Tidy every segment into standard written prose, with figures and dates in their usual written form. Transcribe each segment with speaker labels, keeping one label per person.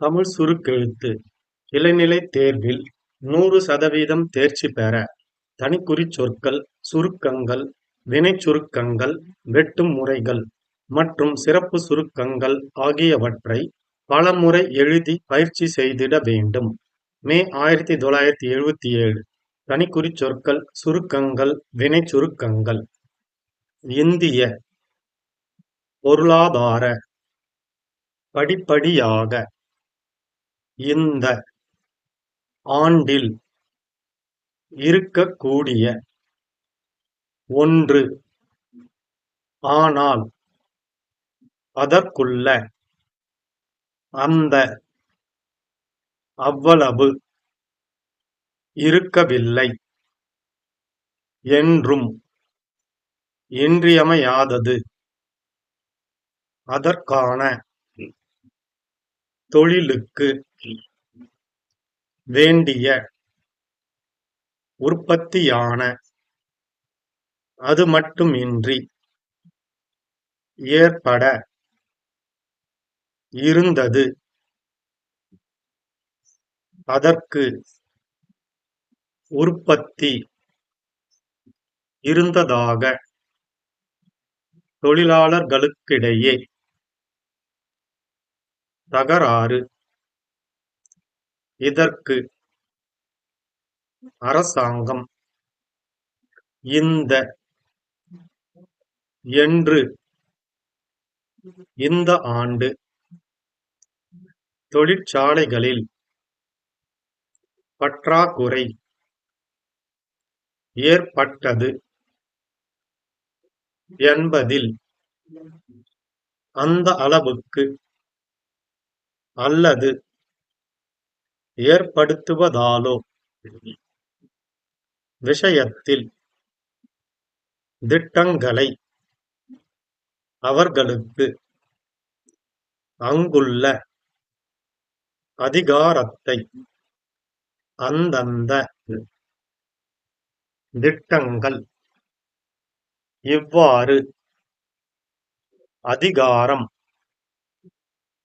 Speaker 1: தமிழ் சுருக்கெழுத்து இளநிலைத் தேர்வில் 100% தேர்ச்சி பெற தனிக்குறிச் சொற்கள், சுருக்கங்கள், வினைச் சுருக்கங்கள், வெட்டும் முறைகள் மற்றும் சிறப்பு சுருக்கங்கள் ஆகியவற்றை பலமுறை எழுதி பயிற்சி செய்திட வேண்டும். மே 1977 தனிக்குறிச் சொற்கள், சுருக்கங்கள், வினைச் சுருக்கங்கள். இந்திய பொருளாதார படிப்படியாக இந்த ஆண்டில் இருக்கக்கூடிய ஒன்று, ஆனால் அதற்குள்ள அந்த அவ்வளவு இருக்கவில்லை என்றும் இன்றியமையாதது. அதற்கான தொழிலுக்கு வேண்டிய உற்பத்தியான அது மட்டுமின்றி ஏற்பட இருந்தது. அதற்கு உற்பத்தி இருந்ததாக தொழிலாளர்களுக்கிடையே தகராறு. இதற்கு அரசாங்கம் இந்த என்று இந்த ஆண்டு தொழிற்சாலைகளில் பற்றாக்குறை ஏற்பட்டது என்பதில் அந்த அளவுக்கு அல்லது ஏற்படுத்துவதாலோ விஷயத்தில் திட்டங்களை அவர்களுக்கு அங்குள்ள அதிகாரத்தை அந்தந்த திட்டங்கள் இவ்வாறு அதிகாரம்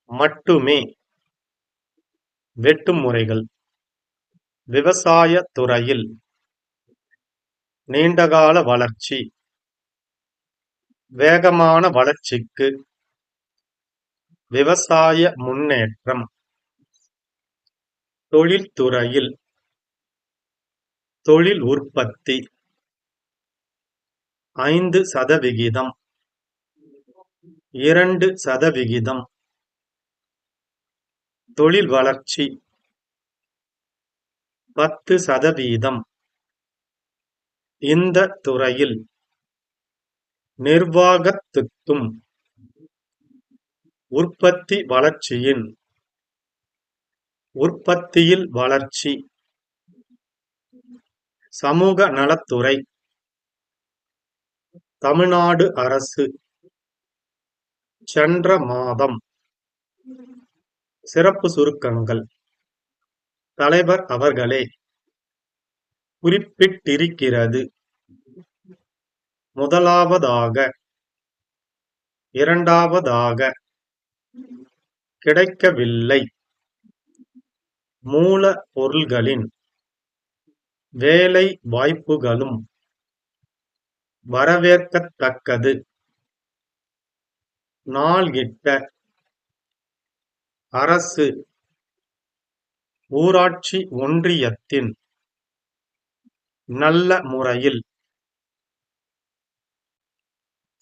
Speaker 1: மட்டுமே வெட்டும் முறைகள். விவசாய துறையில் நீண்டகால வளர்ச்சி. வேகமான வளர்ச்சிக்கு விவசாய முன்னேற்றம். தொழில்துறையில் தொழில் உற்பத்தி 5%, 2%. தொழில் வளர்ச்சி 10%. இந்த துறையில் நிர்வாகத்துக்கும் உற்பத்தி வளர்ச்சியின் உற்பத்தியில் வளர்ச்சி. சமூக நலத்துறை. தமிழ்நாடு அரசு சென்ற மாதம் சிறப்பு சுருக்கங்கள் தலைவர் அவர்களே குறிப்பிட்டிருக்கிறது. முதலாவதாக, இரண்டாவதாக கிடைக்கவில்லை. மூல பொருள்களின் வேலை வாய்ப்புகளும் வரவேற்கத்தக்கது. நாள்கிட்ட அரசு ஊராட்சி ஒன்றியத்தின் நல்ல முறையில்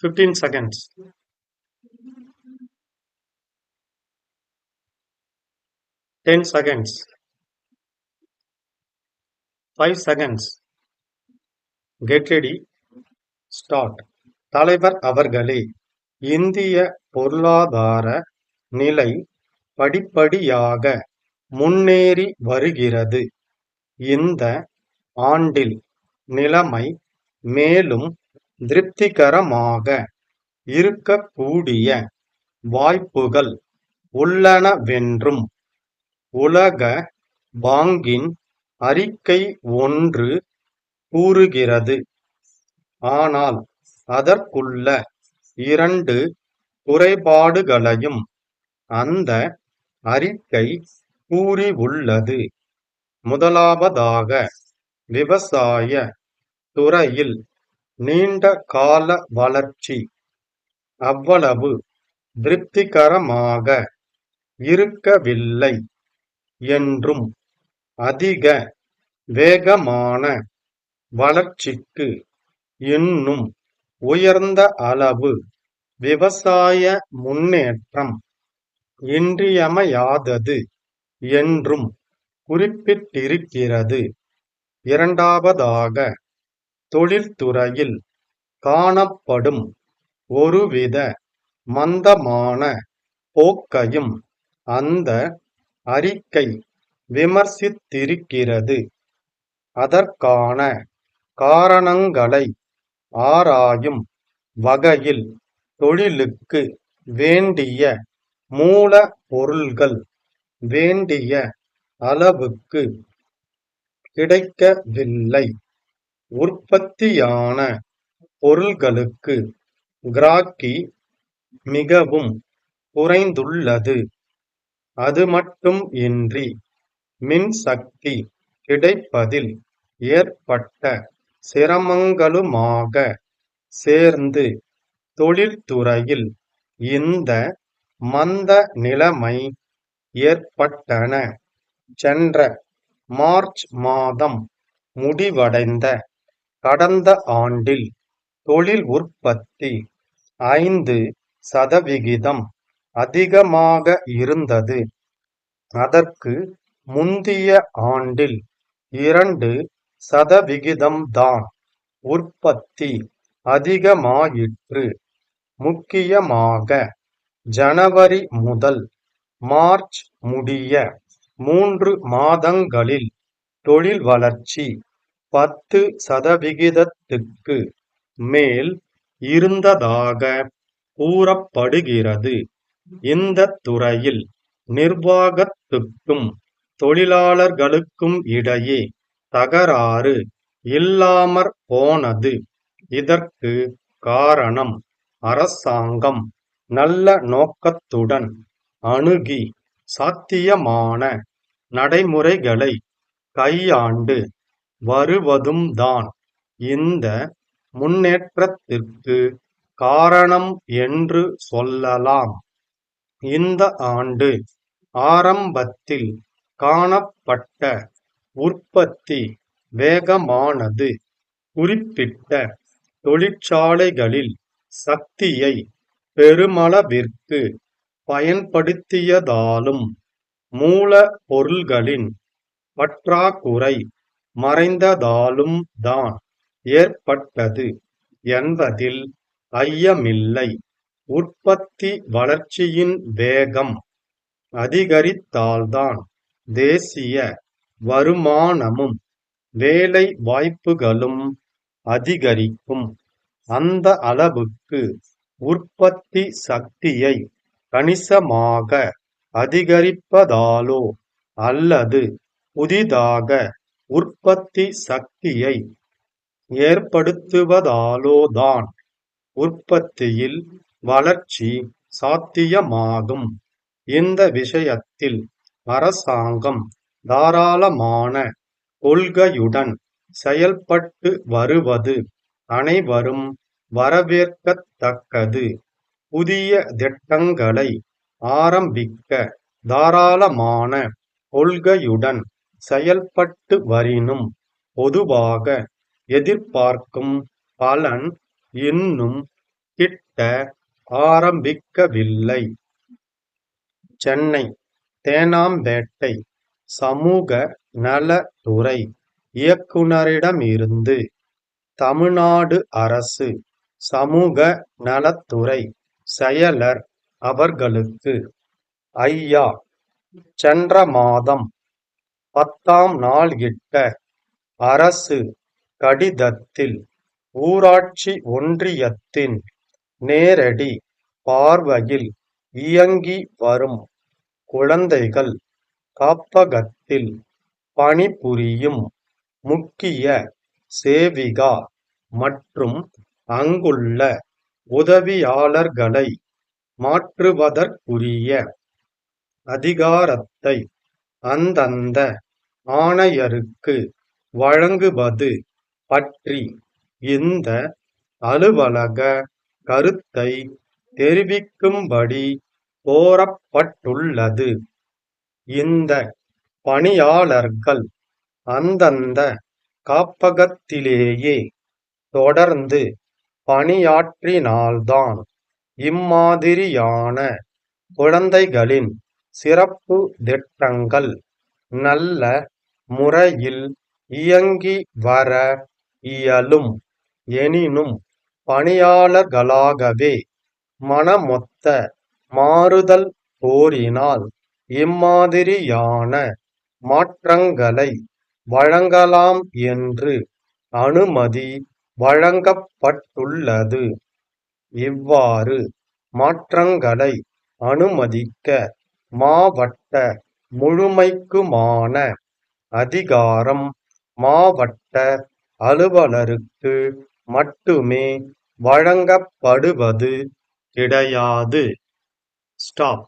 Speaker 1: 15 seconds. 10 seconds. 5 seconds. Get ready. Start. தலைவர் அவர்களே, இந்திய பொருளாதார நிலை படிப்படியாக முன்னேறி வருகிறது. இந்த ஆண்டில் நிலைமை மேலும் திருப்திகரமாக இருக்கக்கூடிய வாய்ப்புகள் உள்ளனவென்றும் உலக பாங்கின் அறிக்கை ஒன்று கூறுகிறது. ஆனால் அதற்குள்ள 2 குறைபாடுகளையும் அந்த அறிக்கை கூறியுள்ளது. முதலாவதாக, விவசாய துறையில் நீண்ட கால வளர்ச்சி அவ்வளவு திருப்திகரமாக இருக்கவில்லை என்றும், அதிக வேகமான வளர்ச்சிக்கு இன்னும் உயர்ந்த அளவு விவசாய முன்னேற்றம் இன்றியமையாதது என்றும் குறிப்பிட்டிருக்கிறது. இரண்டாவதாக, தொழில்துறையில் காணப்படும் ஒருவித மந்தமான போக்கையும் அந்த அறிக்கை விமர்சித்திருக்கிறது. அதற்கான காரணங்களை ஆராயும் வகையில் தொழிலுக்கு வேண்டிய மூல பொருள்கள் வேண்டிய அளவுக்கு கிடைக்கவில்லை, உற்பத்தியான பொருள்களுக்கு கிராக்கி மிகவும் குறைந்துள்ளது, அது மட்டும் இன்றி மின்சக்தி கிடைப்பதில் ஏற்பட்ட சிரமங்களுமாக சேர்ந்து தொழில்துறையில் இந்த மந்த நிலைமை ஏற்பட்டன. சென்ற மார்ச் மாதம் முடிவடைந்த கடந்த ஆண்டில் தொழில் உற்பத்தி 5% அதிகமாக இருந்தது. அதற்கு முந்திய ஆண்டில் 2% தான் உற்பத்தி அதிகமாயிற்று. முக்கியமாக ஜனவரி முதல் மார்ச் முடிய 3 மாதங்களில் தொழில் வளர்ச்சி 10%க்கு மேல் இருந்ததாக கூறப்படுகிறது. இந்த துறையில் நிர்வாகத்துக்கும் தொழிலாளர்களுக்கும் இடையே தகராறு இல்லாமற் போனது இதற்கு காரணம். அரசாங்கம் நல்ல நோக்கத்துடன் அணுகி சாத்தியமான நடைமுறைகளை கையாண்டு வருவதும்தான் இந்த முன்னேற்றத்திற்கு காரணம் என்று சொல்லலாம். இந்த ஆண்டு ஆரம்பத்தில் காணப்பட்ட உற்பத்தி வேகமானது குறிப்பிட்ட தொழிற்சாலைகளில் சக்தியை பெருமளவிற்கு பயன்படுத்தியதாலும், மூல பொருள்களின் பற்றாக்குறை மறைந்ததாலும் தான் ஏற்பட்டது என்பதில் ஐயமில்லை. உற்பத்தி வளர்ச்சியின் வேகம் அதிகரித்தால்தான் தேசிய வருமானமும் வேலை வாய்ப்புகளும் அதிகரிக்கும். அந்த அளவுக்கு உற்பத்தி சக்தியை கணிசமாக அதிகரிப்பதாலோ அல்லது புதிதாக உற்பத்தி சக்தியை ஏற்படுத்துவதாலோதான் உற்பத்தியில் வளர்ச்சி சாத்தியமாகும். இந்த விஷயத்தில் அரசாங்கம் தாராளமான கொள்கையுடன் செயல்பட்டு வருவது அனைவரும் வரவேற்கத்தக்கது. புதிய திட்டங்களை ஆரம்பிக்க தாராளமான கொள்கையுடன் செயல்பட்டு வரினும், பொதுவாக எதிர்பார்க்கும் பலன் இன்னும் கிட்ட ஆரம்பிக்கவில்லை. சென்னை தேனாம்பேட்டை சமூக நலத்துறை இயக்குனரிடமிருந்து தமிழ்நாடு அரசு சமூக நலத்துறை செயலர் அவர்களுக்கு, ஐயா, சென்ற மாதம் 10ஆம் நாள் இட்ட அரசு கடிதத்தில் ஊராட்சி ஒன்றியத்தின் நேரடி பார்வையில் இயங்கி வரும் குழந்தைகள் காப்பகத்தில் பணிபுரியும் முக்கிய சேவிகா மற்றும் அங்குள்ள உதவியாளர்களை மாற்றுவதற்குரிய அதிகாரத்தை அந்தந்த ஆணையருக்கு வழங்குவது பற்றி இந்த அலுவலக கருத்தை தெரிவிக்கும்படி கோரப்பட்டுள்ளது. இந்த பணியாளர்கள் அந்தந்த காப்பகத்திலேயே தொடர்ந்து பணியாற்றினால்தான் இம்மாதிரியான குழந்தைகளின் சிறப்பு திட்டங்கள் நல்ல முறையில் இயங்கி வர இயலும். எனினும் பணியாளர்களாகவே மனமொத்த மாறுதல் கோரினால் இம்மாதிரியான மாற்றங்களை வழங்கலாம் என்று அனுமதி வழங்கப்பட்டுள்ளது. இவ்வாறு மாற்றங்களை அனுமதிக்க மாவட்ட முழுமைக்குமான அதிகாரம் மாவட்ட அலுவலருக்கு மட்டுமே வழங்கப்படுவது கிடையாது. ஸ்டாப்.